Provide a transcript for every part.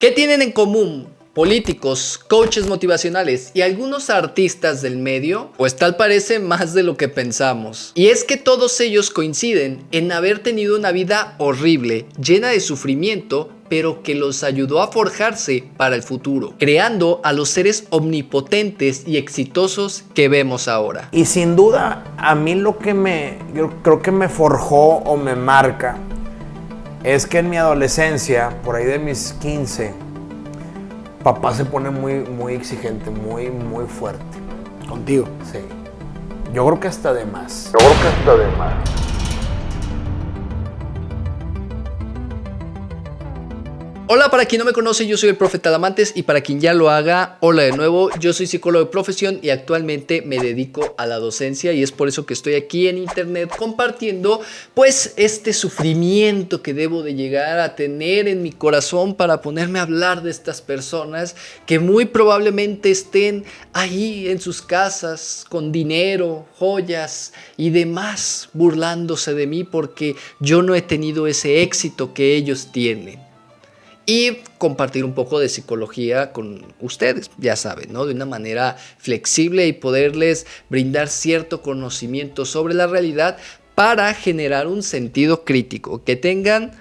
¿Qué tienen en común políticos, coaches motivacionales y algunos artistas del medio? Pues tal parece más de lo que pensamos. Y es que todos ellos coinciden en haber tenido una vida horrible, llena de sufrimiento, pero que los ayudó a forjarse para el futuro, creando a los seres omnipotentes y exitosos que vemos ahora. Y sin duda, a mí yo creo que me forjó o me marca es que en mi adolescencia, por ahí de mis 15, papá se pone muy exigente, muy fuerte. ¿Contigo? Sí. Yo creo que hasta de más. Hola, para quien no me conoce, yo soy el Profe Talamantes, y para quien ya lo haga, hola de nuevo. Yo soy psicólogo de profesión y actualmente me dedico a la docencia, y es por eso que estoy aquí en internet compartiendo pues este sufrimiento que debo de llegar a tener en mi corazón para ponerme a hablar de estas personas que muy probablemente estén ahí en sus casas con dinero, joyas y demás burlándose de mí porque yo no he tenido ese éxito que ellos tienen. Y compartir un poco de psicología con ustedes, ya saben, ¿no? De una manera flexible y poderles brindar cierto conocimiento sobre la realidad para generar un sentido crítico, que tengan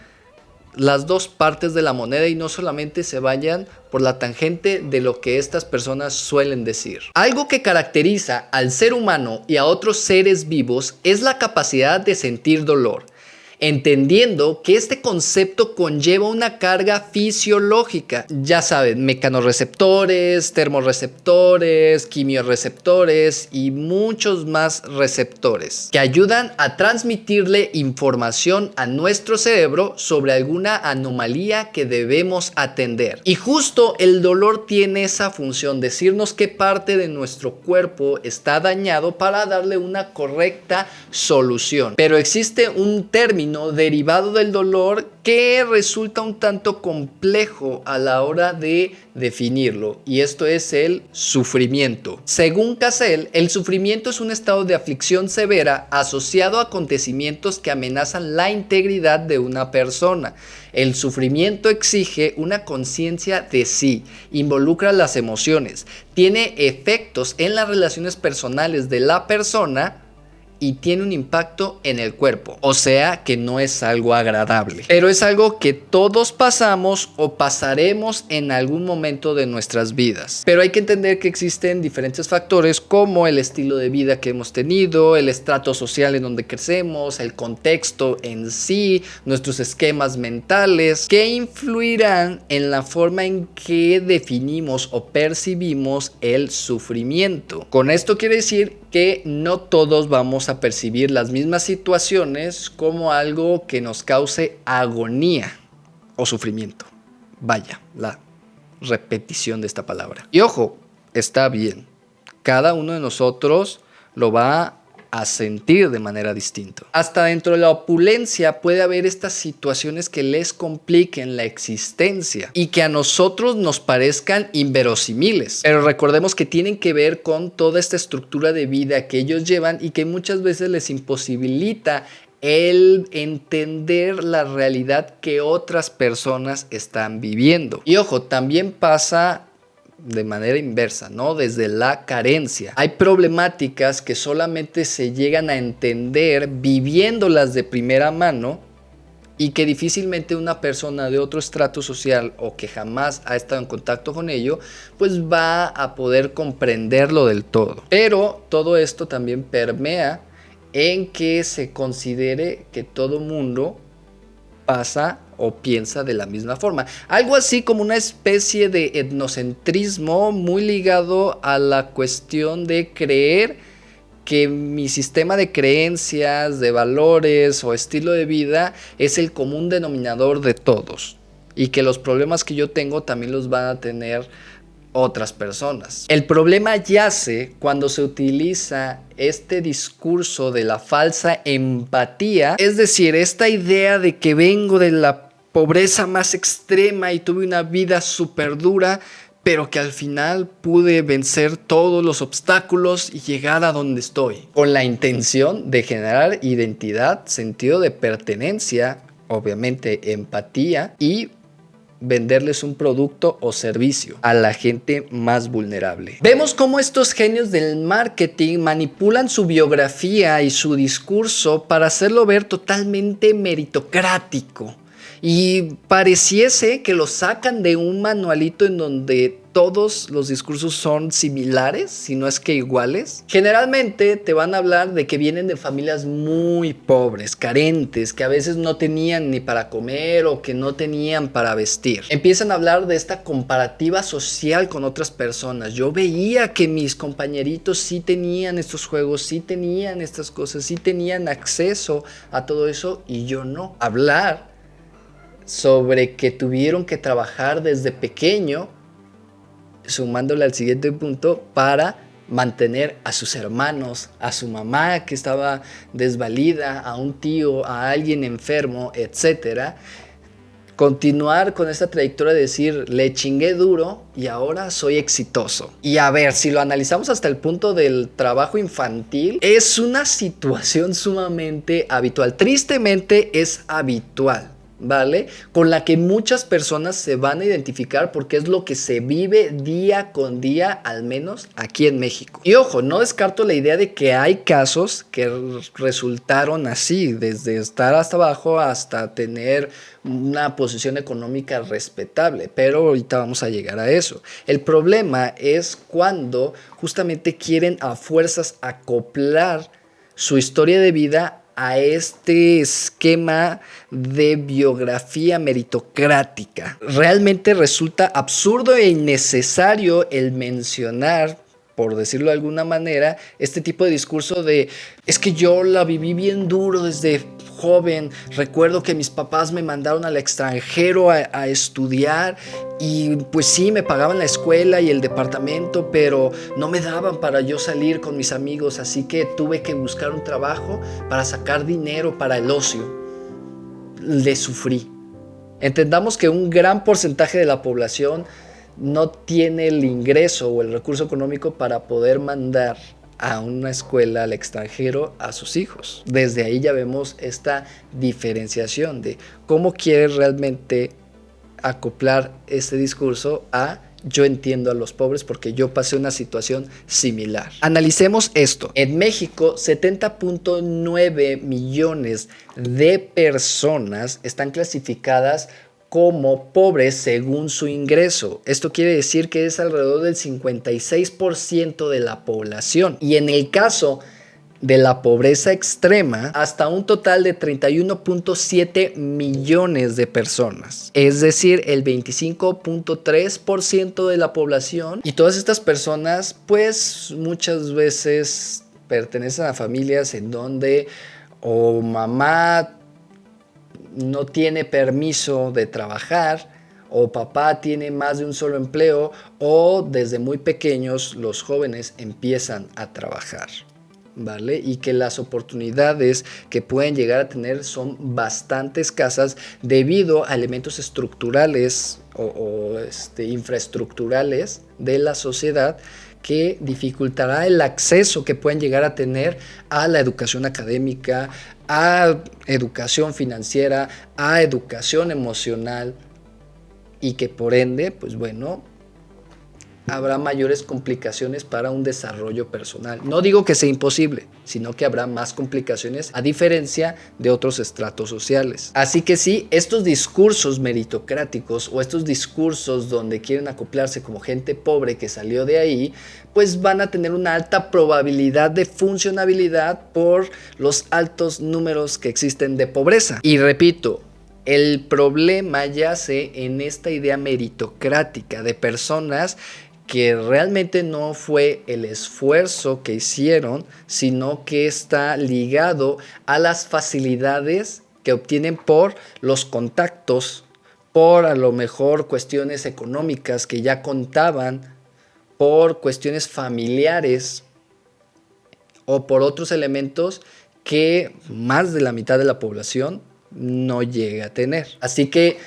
las dos partes de la moneda y no solamente se vayan por la tangente de lo que estas personas suelen decir. Algo que caracteriza al ser humano y a otros seres vivos es la capacidad de sentir dolor, entendiendo que este concepto conlleva una carga fisiológica. Ya saben, mecanorreceptores, termorreceptores, quimiorreceptores y muchos más receptores que ayudan a transmitirle información a nuestro cerebro sobre alguna anomalía que debemos atender. Y justo el dolor tiene esa función, decirnos qué parte de nuestro cuerpo está dañado para darle una correcta solución. Pero existe un término derivado del dolor que resulta un tanto complejo a la hora de definirlo, y esto es el sufrimiento. Según Cassell, el sufrimiento es un estado de aflicción severa asociado a acontecimientos que amenazan la integridad de una persona. El sufrimiento exige una conciencia de sí, involucra las emociones, tiene efectos en las relaciones personales de la persona y tiene un impacto en el cuerpo, o sea que no es algo agradable, pero es algo que todos pasamos o pasaremos en algún momento de nuestras vidas. Pero hay que entender que existen diferentes factores como el estilo de vida que hemos tenido, el estrato social en donde crecemos, el contexto en sí, nuestros esquemas mentales, que influirán en la forma en que definimos o percibimos el sufrimiento. Con esto quiere decir que no todos vamos a percibir las mismas situaciones como algo que nos cause agonía o sufrimiento. Vaya, la repetición de esta palabra. Y ojo, está bien. Cada uno de nosotros lo va a sentir de manera distinta. Hasta dentro de la opulencia puede haber estas situaciones que les compliquen la existencia y que a nosotros nos parezcan inverosímiles. Pero recordemos que tienen que ver con toda esta estructura de vida que ellos llevan y que muchas veces les imposibilita el entender la realidad que otras personas están viviendo. Y ojo, también pasa de manera inversa, ¿no? Desde la carencia. Hay problemáticas que solamente se llegan a entender viviéndolas de primera mano y que difícilmente una persona de otro estrato social o que jamás ha estado en contacto con ello, pues va a poder comprenderlo del todo. Pero todo esto también permea en que se considere que todo mundo pasa o piensa de la misma forma. Algo así como una especie de etnocentrismo muy ligado a la cuestión de creer que mi sistema de creencias, de valores o estilo de vida es el común denominador de todos y que los problemas que yo tengo también los van a tener otras personas. El problema yace cuando se utiliza este discurso de la falsa empatía, es decir, esta idea de que vengo de la pobreza más extrema y tuve una vida súper dura, pero que al final pude vencer todos los obstáculos y llegar a donde estoy, con la intención de generar identidad, sentido de pertenencia, obviamente empatía y venderles un producto o servicio a la gente más vulnerable. Vemos cómo estos genios del marketing manipulan su biografía y su discurso para hacerlo ver totalmente meritocrático. Y pareciese que lo sacan de un manualito en donde todos los discursos son similares, si no es que iguales. Generalmente te van a hablar de que vienen de familias muy pobres, carentes, que a veces no tenían ni para comer o que no tenían para vestir. Empiezan a hablar de esta comparativa social con otras personas. Yo veía que mis compañeritos sí tenían estos juegos, sí tenían estas cosas, sí tenían acceso a todo eso y yo no. Hablar sobre que tuvieron que trabajar desde pequeño, sumándole al siguiente punto, para mantener a sus hermanos, a su mamá que estaba desvalida, a un tío, a alguien enfermo, etcétera. Continuar con esta trayectoria de decir, le chingué duro y ahora soy exitoso. Y a ver, si lo analizamos hasta el punto del trabajo infantil, es una situación sumamente habitual. Tristemente es habitual, ¿vale? Con la que muchas personas se van a identificar porque es lo que se vive día con día, al menos aquí en México. Y ojo, no descarto la idea de que hay casos que resultaron así, desde estar hasta abajo hasta tener una posición económica respetable, pero ahorita vamos a llegar a eso. El problema es cuando justamente quieren a fuerzas acoplar su historia de vida a este esquema de biografía meritocrática. Realmente resulta absurdo e innecesario el mencionar, por decirlo de alguna manera, este tipo de discurso de es que yo la viví bien duro desde joven, recuerdo que mis papás me mandaron al extranjero a estudiar y pues sí, me pagaban la escuela y el departamento, pero no me daban para yo salir con mis amigos, así que tuve que buscar un trabajo para sacar dinero para el ocio. Le sufrí. Entendamos que un gran porcentaje de la población no tiene el ingreso o el recurso económico para poder mandar a una escuela al extranjero a sus hijos. Desde ahí ya vemos esta diferenciación de cómo quiere realmente acoplar este discurso a yo entiendo a los pobres porque yo pasé una situación similar. Analicemos esto. En México, 70.9 millones de personas están clasificadas como pobres según su ingreso. Esto quiere decir que es alrededor del 56% de la población. Y en el caso de la pobreza extrema, hasta un total de 31.7 millones de personas. Es decir, el 25.3% de la población. Y todas estas personas, pues muchas veces pertenecen a familias en donde o mamá no tiene permiso de trabajar, o papá tiene más de un solo empleo, o desde muy pequeños los jóvenes empiezan a trabajar, ¿vale? Y que las oportunidades que pueden llegar a tener son bastante escasas debido a elementos estructurales o infraestructurales de la sociedad que dificultará el acceso que pueden llegar a tener a la educación académica, a educación financiera, a educación emocional y que por ende, pues bueno, habrá mayores complicaciones para un desarrollo personal. No digo que sea imposible, sino que habrá más complicaciones a diferencia de otros estratos sociales. Así que sí, estos discursos meritocráticos o estos discursos donde quieren acoplarse como gente pobre que salió de ahí, pues van a tener una alta probabilidad de funcionabilidad por los altos números que existen de pobreza. Y repito, el problema yace en esta idea meritocrática de personas que realmente no fue el esfuerzo que hicieron, sino que está ligado a las facilidades que obtienen por los contactos, por a lo mejor cuestiones económicas que ya contaban, por cuestiones familiares o por otros elementos que más de la mitad de la población no llega a tener. Así que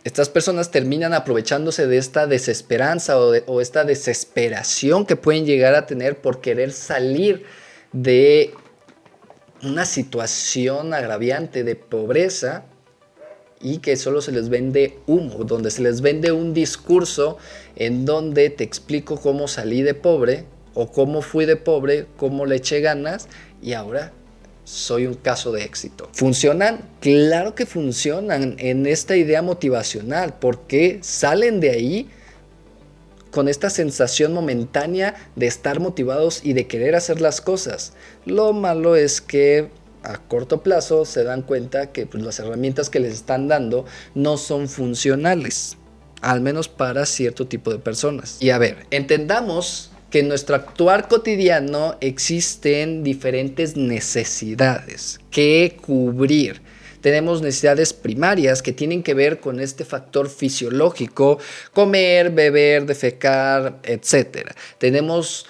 estas personas terminan aprovechándose de esta desesperanza o esta desesperación que pueden llegar a tener por querer salir de una situación agraviante de pobreza y que solo se les vende humo, donde se les vende un discurso en donde te explico cómo salí de pobre o cómo fui de pobre, cómo le eché ganas y ahora soy un caso de éxito. ¿Funcionan? Claro que funcionan en esta idea motivacional, porque salen de ahí con esta sensación momentánea de estar motivados y de querer hacer las cosas. Lo malo es que a corto plazo se dan cuenta que pues, las herramientas que les están dando no son funcionales, al menos para cierto tipo de personas. Y a ver, entendamos que en nuestro actuar cotidiano existen diferentes necesidades que cubrir. Tenemos necesidades primarias que tienen que ver con este factor fisiológico, comer, beber, defecar, etc. Tenemos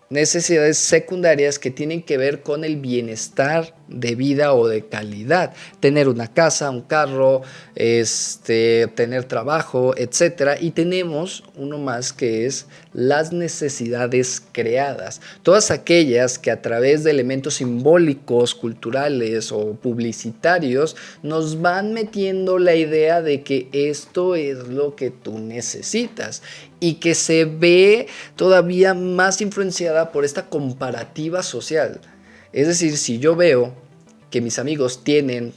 necesidades secundarias que tienen que ver con el bienestar de vida o de calidad, tener una casa, un carro, tener trabajo, etcétera. Y tenemos uno más que es las necesidades creadas, todas aquellas que a través de elementos simbólicos, culturales o publicitarios nos van metiendo la idea de que esto es lo que tú necesitas y que se ve todavía más influenciada por esta comparativa social. Es decir, si yo veo que mis amigos tienen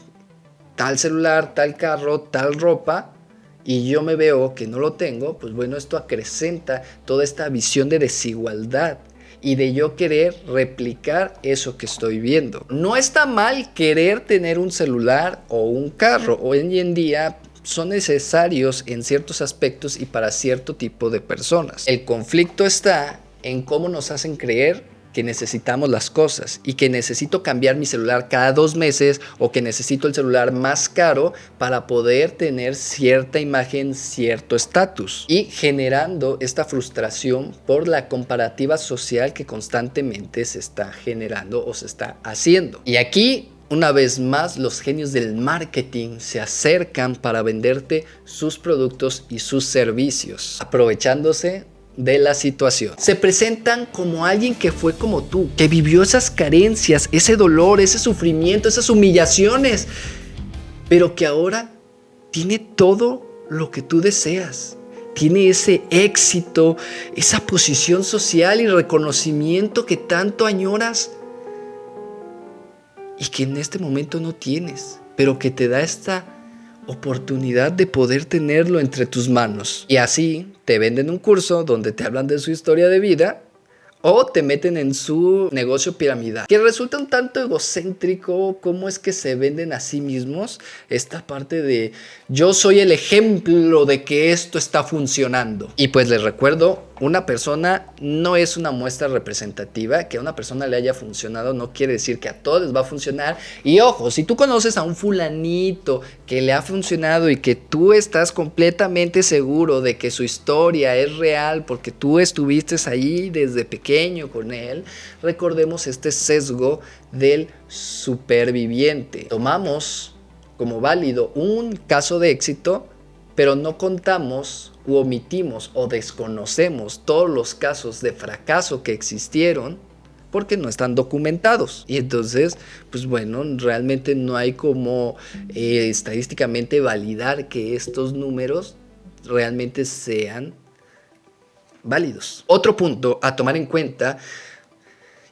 tal celular, tal carro, tal ropa, y yo me veo que no lo tengo, pues bueno, esto acrecenta toda esta visión de desigualdad y de yo querer replicar eso que estoy viendo. No está mal querer tener un celular o un carro. Hoy en día son necesarios en ciertos aspectos y para cierto tipo de personas. El conflicto está en cómo nos hacen creer que necesitamos las cosas y que necesito cambiar mi celular cada 2 meses o que necesito el celular más caro para poder tener cierta imagen, cierto estatus, y generando esta frustración por la comparativa social que constantemente se está generando o se está haciendo. Y aquí, una vez más, los genios del marketing se acercan para venderte sus productos y sus servicios, aprovechándose de la situación. Se presentan como alguien que fue como tú, que vivió esas carencias, ese dolor, ese sufrimiento, esas humillaciones, pero que ahora tiene todo lo que tú deseas. Tiene ese éxito, esa posición social y reconocimiento que tanto añoras y que en este momento no tienes, pero que te da esta oportunidad de poder tenerlo entre tus manos. Y así te venden un curso donde te hablan de su historia de vida o te meten en su negocio piramidal, que resulta un tanto egocéntrico. Cómo es que se venden a sí mismos esta parte de yo soy el ejemplo de que esto está funcionando. Y pues les recuerdo, una persona no es una muestra representativa. Que a una persona le haya funcionado no quiere decir que a todos les va a funcionar. Y ojo, si tú conoces a un fulanito que le ha funcionado y que tú estás completamente seguro de que su historia es real porque tú estuviste ahí desde pequeño con él, recordemos este sesgo del superviviente. Tomamos como válido un caso de éxito, pero no contamos u omitimos o desconocemos todos los casos de fracaso que existieron porque no están documentados. Y entonces, pues bueno, realmente no hay como estadísticamente validar que estos números realmente sean válidos. Otro punto a tomar en cuenta,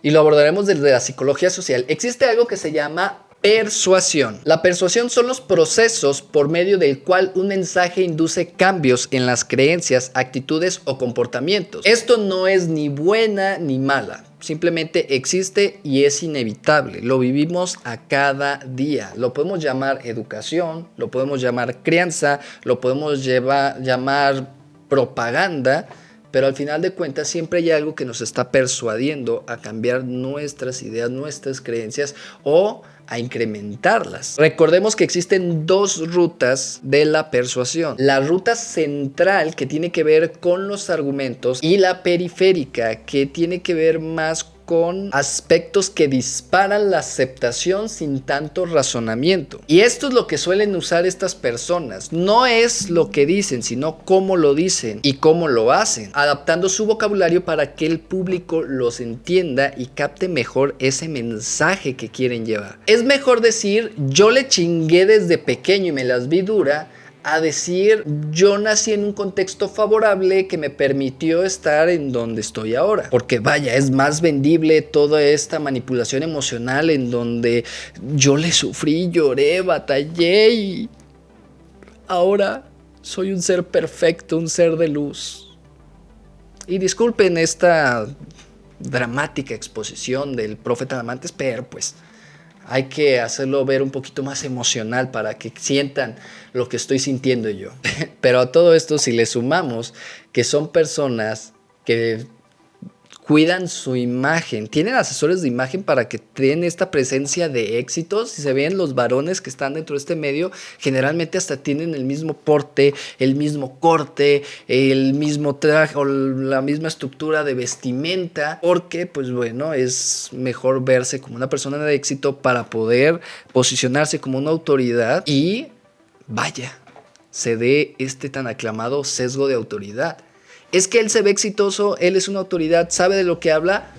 y lo abordaremos desde la psicología social, existe algo que se llama persuasión. La persuasión son los procesos por medio del cual un mensaje induce cambios en las creencias, actitudes o comportamientos. Esto no es ni buena ni mala, simplemente existe y es inevitable. Lo vivimos a cada día. Lo podemos llamar educación, lo podemos llamar crianza, lo podemos llamar propaganda, pero al final de cuentas siempre hay algo que nos está persuadiendo a cambiar nuestras ideas, nuestras creencias o a incrementarlas. Recordemos que existen 2 rutas de la persuasión. La ruta central, que tiene que ver con los argumentos, y la periférica, que tiene que ver más con aspectos que disparan la aceptación sin tanto razonamiento. Y esto es lo que suelen usar estas personas. No es lo que dicen, sino cómo lo dicen y cómo lo hacen, adaptando su vocabulario para que el público los entienda y capte mejor ese mensaje que quieren llevar. Es mejor decir yo le chingué desde pequeño y me las vi dura, a decir yo nací en un contexto favorable que me permitió estar en donde estoy ahora. Porque vaya, es más vendible toda esta manipulación emocional en donde yo le sufrí, lloré, batallé y ahora soy un ser perfecto, un ser de luz. Y disculpen esta dramática exposición del Profeta Talamantes, pero pues hay que hacerlo ver un poquito más emocional para que sientan lo que estoy sintiendo yo. Pero a todo esto, si le sumamos que son personas que cuidan su imagen, tienen asesores de imagen para que tengan esta presencia de éxitos. Si se ven los varones que están dentro de este medio, generalmente hasta tienen el mismo porte, el mismo corte, el mismo traje o la misma estructura de vestimenta, porque pues bueno, es mejor verse como una persona de éxito para poder posicionarse como una autoridad y vaya, se dé este tan aclamado sesgo de autoridad. Es que él se ve exitoso, él es una autoridad, sabe de lo que habla,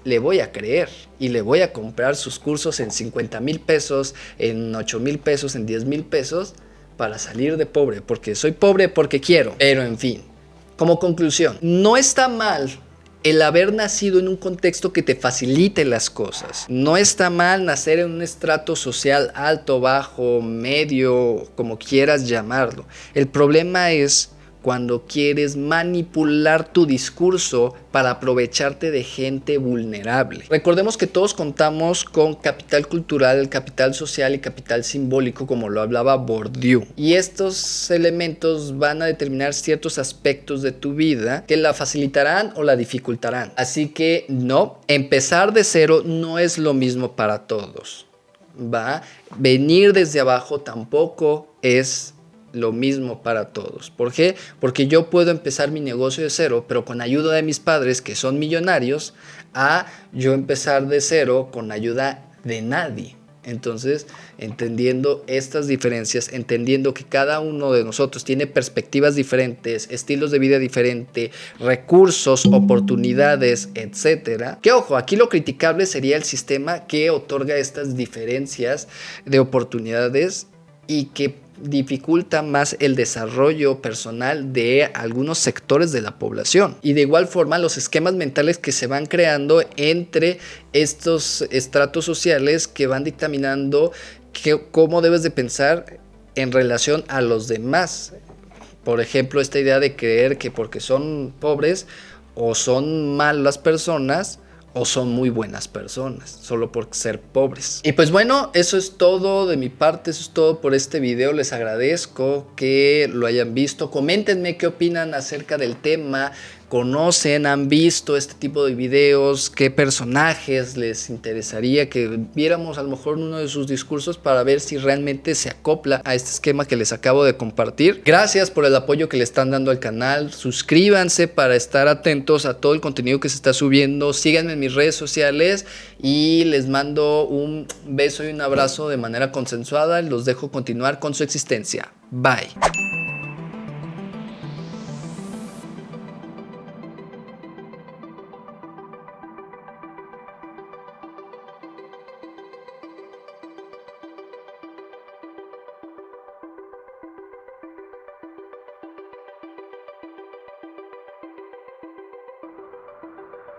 le voy a creer y le voy a comprar sus cursos en 50,000 pesos, en 8,000 pesos, en 10,000 pesos para salir de pobre, porque soy pobre porque quiero. Pero en fin, como conclusión, no está mal el haber nacido en un contexto que te facilite las cosas. No está mal nacer en un estrato social alto, bajo, medio, como quieras llamarlo. El problema es cuando quieres manipular tu discurso para aprovecharte de gente vulnerable. Recordemos que todos contamos con capital cultural, capital social y capital simbólico, como lo hablaba Bourdieu. Y estos elementos van a determinar ciertos aspectos de tu vida que la facilitarán o la dificultarán. Así que no, empezar de cero no es lo mismo para todos. Venir desde abajo tampoco es lo mismo para todos. ¿Por qué? Porque yo puedo empezar mi negocio de cero, pero con ayuda de mis padres que son millonarios, a yo empezar de cero con ayuda de nadie. Entonces, entendiendo estas diferencias, entendiendo que cada uno de nosotros tiene perspectivas diferentes, estilos de vida diferentes, recursos, oportunidades, etcétera. Que ojo, aquí lo criticable sería el sistema que otorga estas diferencias de oportunidades y que dificulta más el desarrollo personal de algunos sectores de la población. Y de igual forma los esquemas mentales que se van creando entre estos estratos sociales que van dictaminando cómo debes de pensar en relación a los demás. Por ejemplo, esta idea de creer que porque son pobres o son malas personas o son muy buenas personas, solo por ser pobres. Y pues bueno, eso es todo de mi parte, eso es todo por este video. Les agradezco que lo hayan visto. Coméntenme qué opinan acerca del tema. ¿Conocen, han visto este tipo de videos? ¿Qué personajes les interesaría que viéramos a lo mejor en uno de sus discursos para ver si realmente se acopla a este esquema que les acabo de compartir? Gracias por el apoyo que le están dando al canal. Suscríbanse para estar atentos a todo el contenido que se está subiendo. Síganme en mis redes sociales y les mando un beso y un abrazo de manera consensuada. Los dejo continuar con su existencia. Bye.